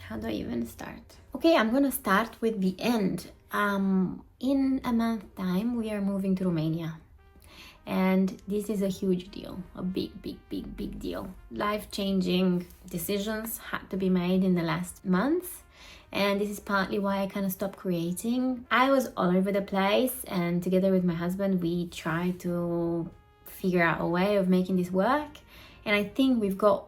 How do I even start? Okay, I'm gonna start with the end. In a month's time, we are moving to Romania. And this is a huge deal, a big deal. Life-changing decisions had to be made in the last months. And this is partly why I kind of stopped creating. I was all over the place, and together with my husband, we tried to figure out a way of making this work. And I think we've got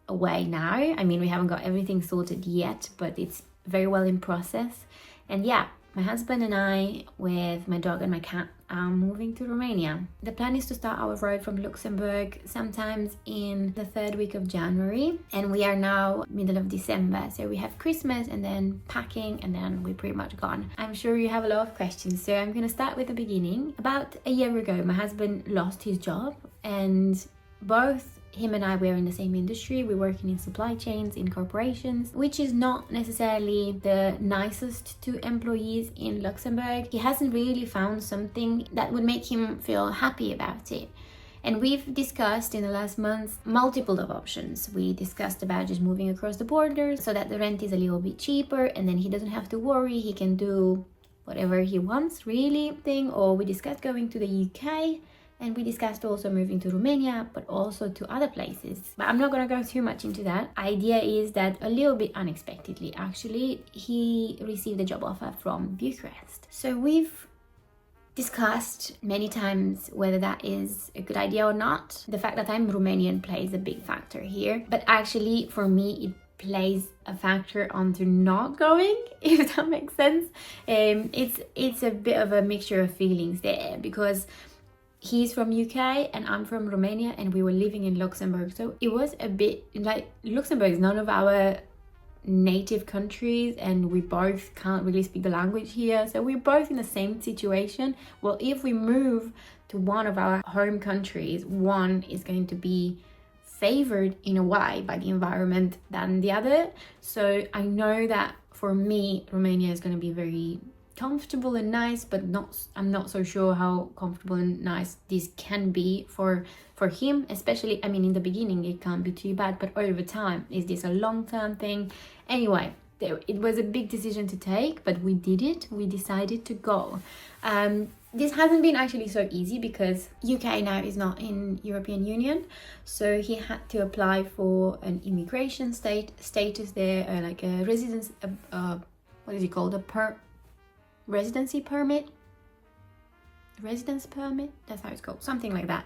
a way now. I mean, we haven't got everything sorted yet, but it's very well in process. And yeah, my husband and I, with my dog and my cat, are moving to Romania. The plan is to start our road from Luxembourg sometimes in the third week of January. And we are now middle of December. So we have Christmas and then packing, and then we're pretty much gone. I'm sure you have a lot of questions. So I'm going to start with the beginning. About a year ago, my husband lost his job, and both him and I were in the same industry. We're working in supply chains, in corporations, which is not necessarily the nicest to employees in Luxembourg. He hasn't really found something that would make him feel happy about it. And we've discussed in the last months multiple of options. We discussed about just moving across the border so that the rent is a little bit cheaper, and then he doesn't have to worry. He can do whatever he wants, really, or we discussed going to the UK. And we discussed also moving to Romania, but also to other places. But I'm not going to go too much into that. Idea is that a little bit unexpectedly, actually, he received a job offer from Bucharest. So we've discussed many times whether that is a good idea or not. The fact that I'm Romanian plays a big factor here. But actually, for me, it plays a factor onto not going, if that makes sense. It's a bit of a mixture of feelings there, because he's from UK and I'm from Romania, and we were living in Luxembourg. So it was a bit like, Luxembourg is none of our native countries, and we both can't really speak the language here. So we're both in the same situation. Well, if we move to one of our home countries, one is going to be favored in a way by the environment than the other. So I know that for me, Romania is going to be very comfortable and nice, but I'm not so sure how comfortable and nice this can be for him, especially, I mean, in the beginning it can't be too bad, but over time, is this a long-term thing? Anyway, it was a big decision to take, but we did it. We decided to go. This hasn't been actually so easy because UK now is not in European Union, so he had to apply for an immigration status there, like a residence, what is it called, residence permit, that's how it's called, something like that,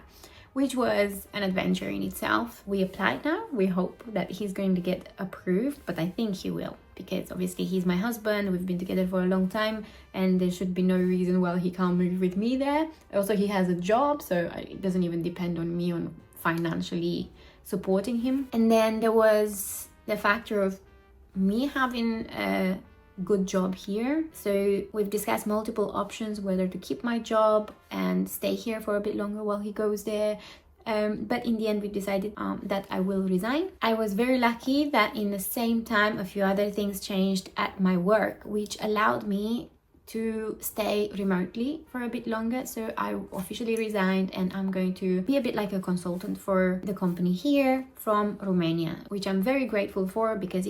which was an adventure in itself. We applied now. We hope that he's going to get approved, but I think he will, because obviously he's my husband. We've been together for a long time, and there should be no reason why he can't move with me there. Also, he has a job, so it doesn't even depend on me on financially supporting him. And then there was the factor of me having a good job here. So we've discussed multiple options, whether to keep my job and stay here for a bit longer while he goes there. But in the end, we decided that I will resign. I was very lucky that in the same time, a few other things changed at my work, which allowed me to stay remotely for a bit longer. So I officially resigned, and I'm going to be a bit like a consultant for the company here from Romania, which I'm very grateful for, because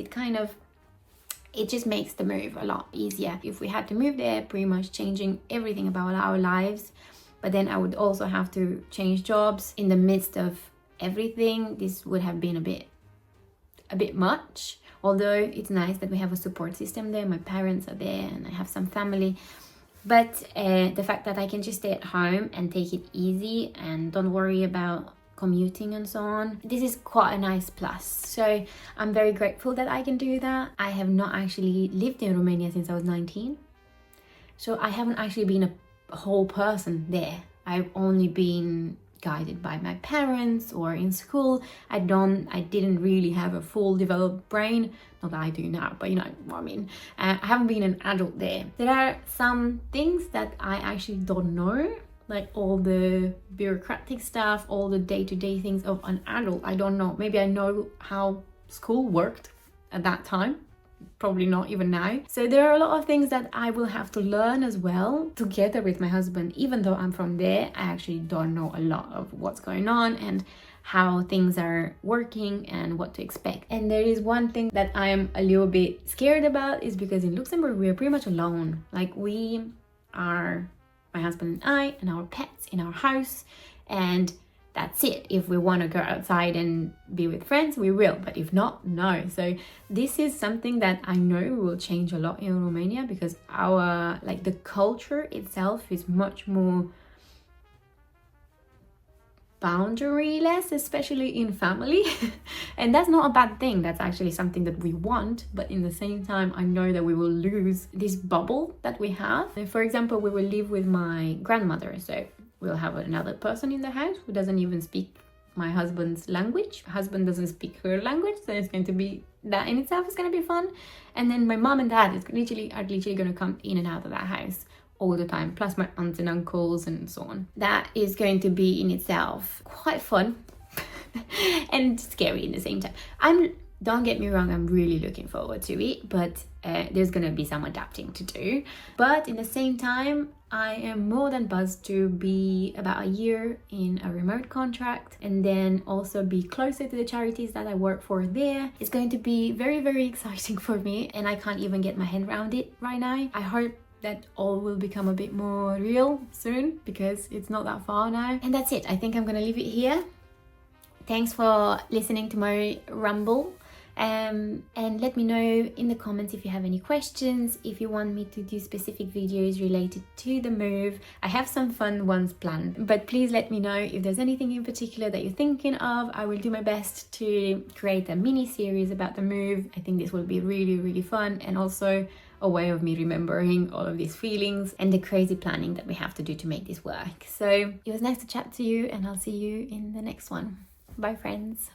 it just makes the move a lot easier. If we had to move there, pretty much changing everything about our lives, but then I would also have to change jobs in the midst of everything. This would have been a bit much, although it's nice that we have a support system there. My parents are there and I have some family. But the fact that I can just stay at home and take it easy and don't worry about commuting and so on, this is quite a nice plus. So I'm very grateful that I can do that. I have not actually lived in Romania since I was 19, so I haven't actually been a whole person there. I've only been guided by my parents or in school. I didn't really have a full developed brain. Not that I do now, but you know what I mean. I haven't been an adult there. There are some things that I actually don't know, like all the bureaucratic stuff, all the day-to-day things of an adult. I don't know. Maybe I know how school worked at that time, probably not even now. So there are a lot of things that I will have to learn as well together with my husband. Even though I'm from there, I actually don't know a lot of what's going on, and how things are working and what to expect. And there is one thing that I'm a little bit scared about, is because in Luxembourg we are pretty much alone. Like, we are, my husband and I, and our pets in our house, and that's it. If we want to go outside and be with friends, we will, but if not, no. So this is something that I know will change a lot in Romania, because our, like, the culture itself is much more boundaryless, especially in family. And that's not a bad thing. That's actually something that we want, but in the same time, I know that we will lose this bubble that we have. And for example, we will live with my grandmother, so we'll have another person in the house who doesn't even speak my husband's language. Husband doesn't speak her language, so it's going to be, that in itself is going to be fun. And then my mom and dad are literally going to come in and out of that house all the time, plus my aunts and uncles and so on. That is going to be in itself quite fun and scary in the same time. Don't get me wrong, I'm really looking forward to it, but there's gonna be some adapting to do. But in the same time, I am more than buzzed to be about a year in a remote contract, and then also be closer to the charities that I work for there. It's going to be very, very exciting for me, and I can't even get my head around it right now. I hope that all will become a bit more real soon, because it's not that far now. And that's it. I think I'm gonna leave it here. Thanks for listening to my rumble. And let me know in the comments if you have any questions, if you want me to do specific videos related to the move. I have some fun ones planned, but please let me know if there's anything in particular that you're thinking of. I will do my best to create a mini series about the move. I think this will be really, really fun, and also a way of me remembering all of these feelings and the crazy planning that we have to do to make this work. So it was nice to chat to you, and I'll see you in the next one. Bye, friends.